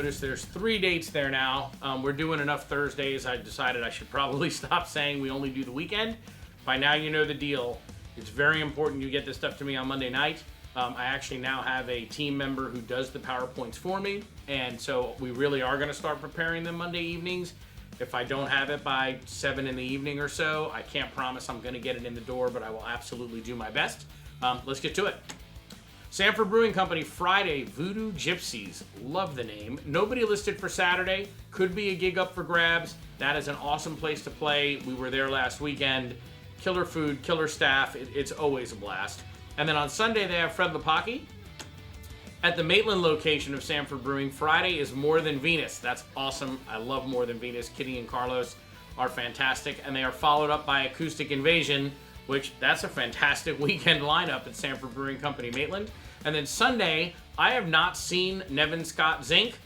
notice there's 3 dates there now. We're doing enough Thursdays. I decided I should probably stop saying we only do the weekend. By now you know the deal. It's very important you get this stuff to me on Monday night. I actually now have a team member who does the PowerPoints for me, and so we really are going to start preparing them Monday evenings. If I don't have it by 7 in the evening or so, I can't promise I'm going to get it in the door, but I will absolutely do my best. Let's get to it. Sanford Brewing Company, Friday, Voodoo Gypsies. Love the name. Nobody listed for Saturday. Could be a gig up for grabs. That is an awesome place to play. We were there last weekend. Killer food, killer staff. It's always a blast. And then on Sunday, they have Fred Lepaki. At the Maitland location of Sanford Brewing, Friday is More Than Venus. That's awesome. I love More Than Venus. Kitty and Carlos are fantastic. And they are followed up by Acoustic Invasion, which that's a fantastic weekend lineup at Sanford Brewing Company, Maitland. And then Sunday, I have not seen Nevin Scott Zink.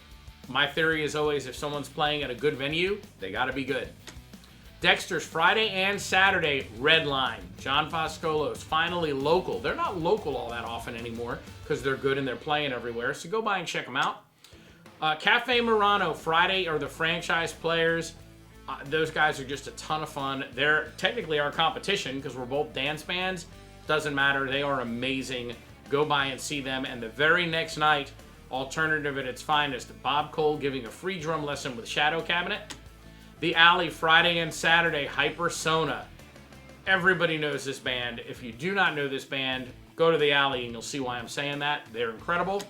My theory is always if someone's playing at a good venue, they got to be good. Dexter's Friday and Saturday, Red Line. John Foscolo's finally local. They're not local all that often anymore because they're good and they're playing everywhere. So go by and check them out. Cafe Murano, Friday are the franchise players. Those guys are just a ton of fun. They're technically our competition because we're both dance bands. Doesn't matter. They are amazing. Go by and see them. And the very next night, alternative at its finest, Bob Cole giving a free drum lesson with Shadow Cabinet. The Alley, Friday and Saturday, Hypersona. Everybody knows this band. If you do not know this band, go to the Alley and you'll see why I'm saying that. They're incredible.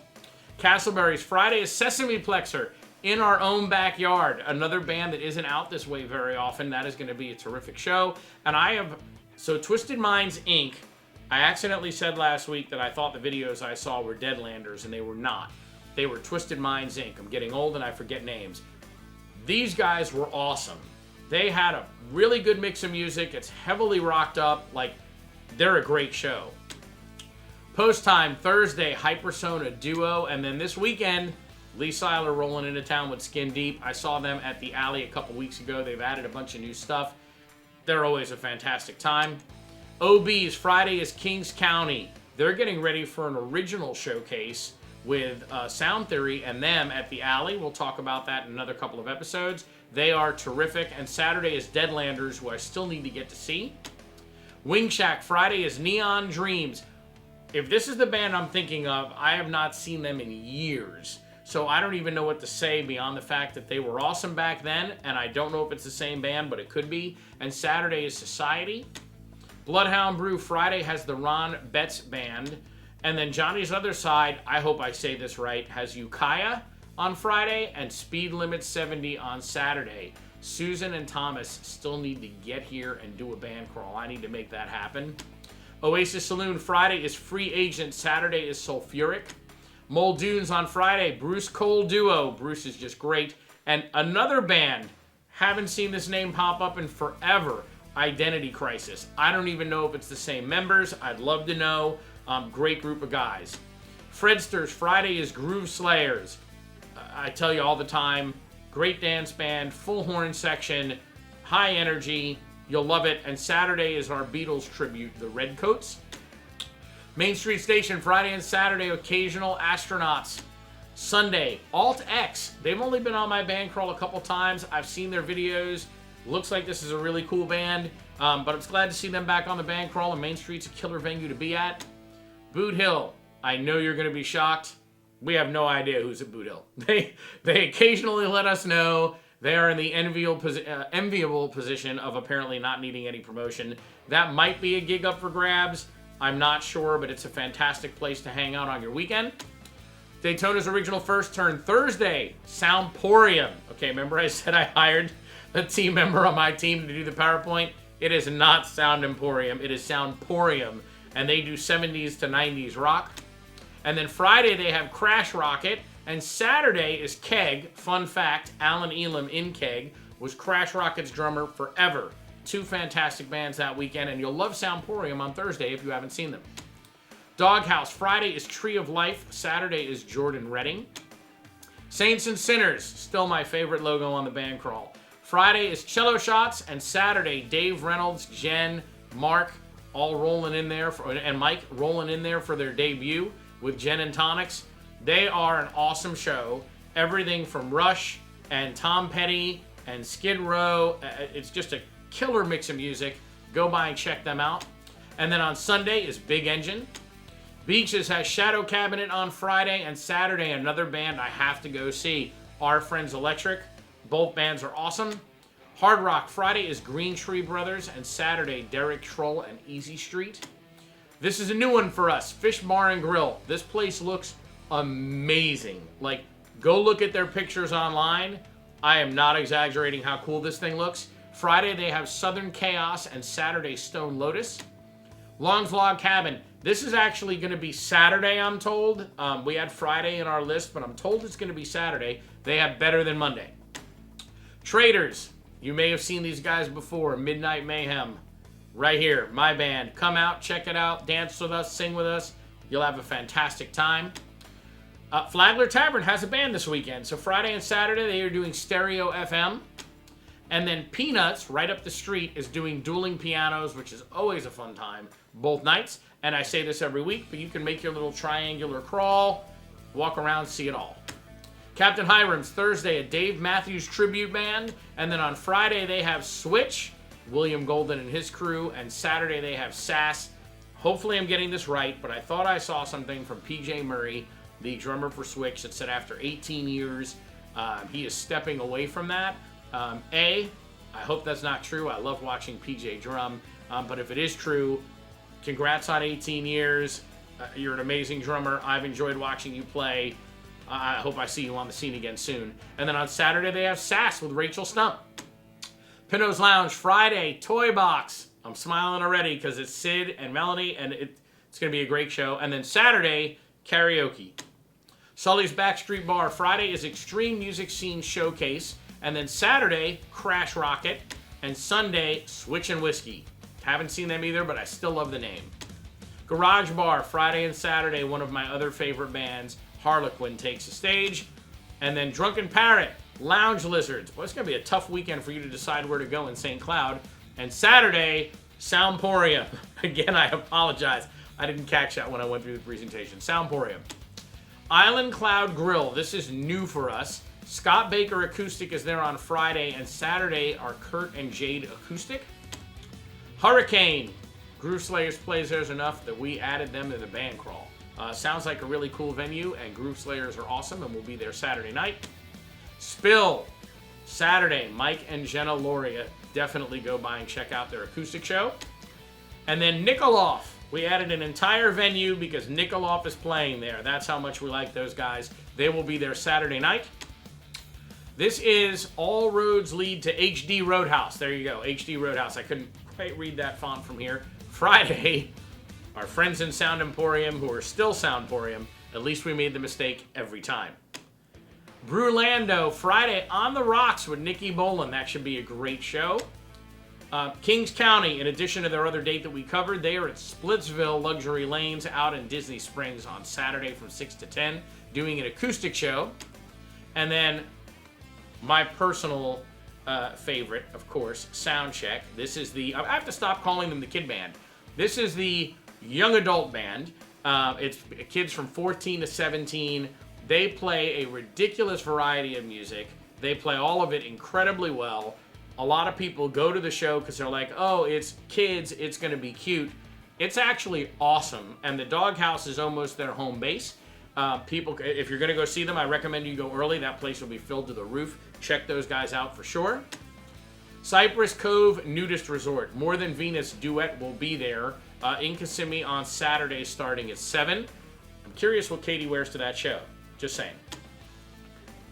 Castleberry's Friday is Sesame Plexer in our own backyard. Another band that isn't out this way very often. That is going to be a terrific show. And so Twisted Minds Inc., I accidentally said last week that I thought the videos I saw were Deadlanders, and they were not. They were Twisted Minds Inc. I'm getting old and I forget names. These guys were awesome. They had a really good mix of music. It's heavily rocked up. They're a great show. Post Time, Thursday, Hypersona Duo. And then this weekend, Lee Seiler rolling into town with Skin Deep. I saw them at the Alley a couple weeks ago. They've added a bunch of new stuff. They're always a fantastic time. OB's Friday is Kings County. They're getting ready for an original showcase with Sound Theory and them at the Alley. We'll talk about that in another couple of episodes. They are terrific. And Saturday is Deadlanders, who I still need to get to see. Wing Shack, Friday is Neon Dreams. If this is the band I'm thinking of, I have not seen them in years. So I don't even know what to say beyond the fact that they were awesome back then, and I don't know if it's the same band, but it could be. And Saturday is Society. Bloodhound Brew, Friday has the Ron Betts Band. And then Johnny's Other Side, I hope I say this right, has Ukiah on Friday and Speed Limit 70 on Saturday. Susan and Thomas still need to get here and do a band crawl. I need to make that happen. Oasis Saloon, Friday is Free Agent. Saturday is Sulfuric. Muldoons on Friday, Bruce Cole Duo. Bruce is just great. And another band, haven't seen this name pop up in forever, Identity Crisis. I don't even know if it's the same members. I'd love to know. Great group of guys. Fredsters, Friday is Groove Slayers. I tell you all the time, great dance band, full horn section, high energy. You'll love it. And Saturday is our Beatles tribute, the Redcoats. Main Street Station, Friday and Saturday, Occasional Astronauts. Sunday, Alt X. They've only been on my band crawl a couple times. I've seen their videos. Looks like this is a really cool band. But I'm glad to see them back on the band crawl, and Main Street's a killer venue to be at. Boot Hill, I know you're going to be shocked. We have no idea who's at Boot Hill. They occasionally let us know. They are in the enviable position of apparently not needing any promotion. That might be a gig up for grabs. I'm not sure, but it's a fantastic place to hang out on your weekend. Daytona's original first turn Thursday, Soundporium. Okay, remember I said I hired a team member on my team to do the PowerPoint? It is not Sound Emporium. It is Soundporium. And they do 70s to 90s rock. And then Friday they have Crash Rocket. And Saturday is Keg. Fun fact, Alan Elam in Keg was Crash Rocket's drummer forever. Two fantastic bands that weekend. And you'll love Soundporium on Thursday if you haven't seen them. Doghouse, Friday is Tree of Life. Saturday is Jordan Redding. Saints and Sinners, still my favorite logo on the band crawl. Friday is Cello Shots. And Saturday, Dave Reynolds, Jen, Mark, all rolling in there, and Mike rolling in there for their debut with Gin and Tonics. They are an awesome show, everything from Rush and Tom Petty and Skid Row. It's just a killer mix of music. Go by and check them out. And then on Sunday is Big Engine. Beaches has Shadow Cabinet on Friday, and Saturday another band I have to go see, Our Friends Electric. Both bands are awesome. Hard Rock Friday is Green Tree Brothers, and Saturday Derek Schroll and Easy Street. This is a new one for us, Fish Bar and Grill. This place looks amazing. Like, go look at their pictures online. I am not exaggerating how cool this thing looks. Friday they have Southern Chaos, and Saturday Stone Lotus. Long's Log Cabin. This is actually going to be Saturday, I'm told. We had Friday in our list, but I'm told it's going to be Saturday. They have Better Than Monday. Traders. You may have seen these guys before. Midnight Mayhem. Right here. My band. Come out, check it out, dance with us, sing with us. You'll have a fantastic time. Flagler Tavern has a band this weekend. So Friday and Saturday, they are doing Stereo FM. And then Peanuts, right up the street, is doing Dueling Pianos, which is always a fun time, both nights. And I say this every week, but you can make your little triangular crawl, walk around, see it all. Captain Hiram's Thursday, a Dave Matthews tribute band. And then on Friday, they have Switch, William Golden and his crew. And Saturday, they have Sass. Hopefully I'm getting this right, but I thought I saw something from PJ Murray, the drummer for Switch, that said after 18 years, he is stepping away from that. I hope that's not true. I love watching PJ drum. But if it is true, congrats on 18 years. You're an amazing drummer. I've enjoyed watching you play. I hope I see you on the scene again soon. And then on Saturday, they have Sass with Rachel Stump. Pinot's Lounge Friday, Toy Box. I'm smiling already because it's Sid and Melanie, and it's going to be a great show. And then Saturday, karaoke. Sully's Backstreet Bar Friday is Extreme Music Scene Showcase. And then Saturday, Crash Rocket. And Sunday, Switch and Whiskey. Haven't seen them either, but I still love the name. Garage Bar, Friday and Saturday, one of my other favorite bands, Harlequin, takes the stage. And then Drunken Parrot, Lounge Lizards. Well, it's going to be a tough weekend for you to decide where to go in St. Cloud. And Saturday, Soundporium. Again, I apologize. I didn't catch that when I went through the presentation. Soundporium. Island Cloud Grill. This is new for us. Scott Baker Acoustic is there on Friday, and Saturday are Kurt and Jade Acoustic. Hurricane. Groove Slayers plays theirs enough that we added them to the band crawl. Sounds like a really cool venue, and Groove Slayers are awesome, and we'll be there Saturday night. Spill. Saturday, Mike and Jenna Loria. Definitely go by and check out their acoustic show. And then Nikoloff. We added an entire venue because Nikoloff is playing there. That's how much we like those guys. They will be there Saturday night. This is All Roads Lead to HD Roadhouse. There you go, HD Roadhouse. I couldn't quite read that font from here. Friday, our friends in Sound Emporium, who are still Soundporium, at least we made the mistake every time. Brewlando, Friday on the Rocks with Nikki Boland. That should be a great show. Kings County, in addition to their other date that we covered, they are at Splitsville Luxury Lanes out in Disney Springs on Saturday from 6 to 10, doing an acoustic show. And then my personal favorite, of course, Soundcheck. This is the, I have to stop calling them the kid band. This is the young adult band. It's kids from 14 to 17. They play a ridiculous variety of music. They play all of it incredibly well. A lot of people go to the show because they're like, oh, it's kids, it's going to be cute. It's actually awesome, and the Doghouse is almost their home base. People, if you're going to go see them, I recommend you go early. That place will be filled to the roof. Check those guys out for sure. Cypress Cove Nudist Resort. More Than Venus Duet will be there in Kissimmee on Saturday starting at 7. I'm curious what Katie wears to that show. Just saying.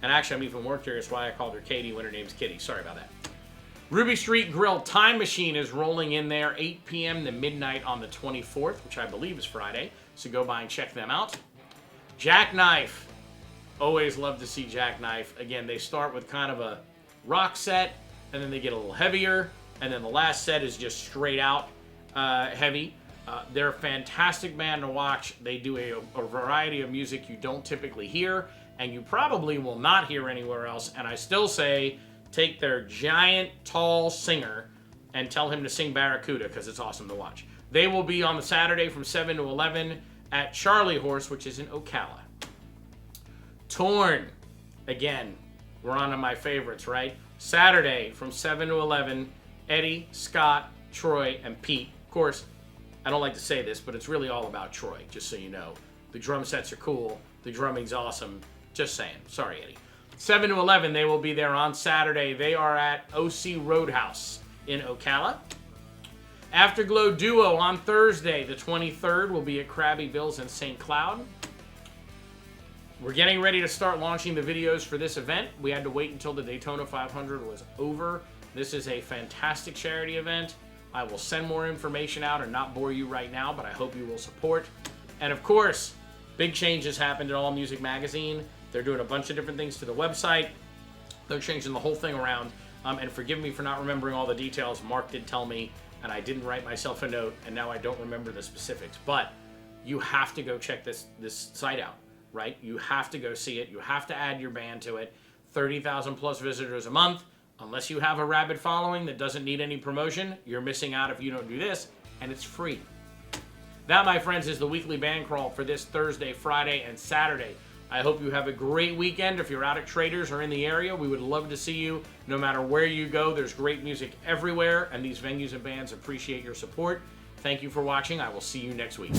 And actually, I'm even more curious why I called her Katie when her name's Kitty. Sorry about that. Ruby Street Grill Time Machine is rolling in there 8 p.m. to midnight on the 24th, which I believe is Friday. So go by and check them out. Jackknife. Always love to see Jackknife. Again, they start with kind of a rock set, and then they get a little heavier, and then the last set is just straight out heavy. They're a fantastic band to watch. They do a variety of music you don't typically hear, and you probably will not hear anywhere else. And I still say, take their giant, tall singer and tell him to sing Barracuda, because it's awesome to watch. They will be on the Saturday from 7 to 11 at Charlie Horse, which is in Ocala. Torn. Again, we're on to my favorites, right? Saturday from 7 to 11, Eddie, Scott, Troy, and Pete. Of course, I don't like to say this, but it's really all about Troy, just so you know. The drum sets are cool. The drumming's awesome. Just saying. Sorry, Eddie. 7 to 11, they will be there on Saturday. They are at OC Roadhouse in Ocala. Afterglow Duo on Thursday, the 23rd, will be at Krabby Bill's in St. Cloud. We're getting ready to start launching the videos for this event. We had to wait until the Daytona 500 was over. This is a fantastic charity event. I will send more information out and not bore you right now, but I hope you will support. And of course, big changes happened at All Music Magazine. They're doing a bunch of different things to the website. They're changing the whole thing around. And forgive me for not remembering all the details. Mark did tell me, and I didn't write myself a note, and now I don't remember the specifics. But you have to go check this site out, right? You have to go see it. You have to add your band to it. 30,000 plus visitors a month. Unless you have a rabid following that doesn't need any promotion, you're missing out if you don't do this, and it's free. That, my friends, is the weekly band crawl for this Thursday, Friday, and Saturday. I hope you have a great weekend. If you're out at Traders or in the area, we would love to see you. No matter where you go, there's great music everywhere, and these venues and bands appreciate your support. Thank you for watching. I will see you next week.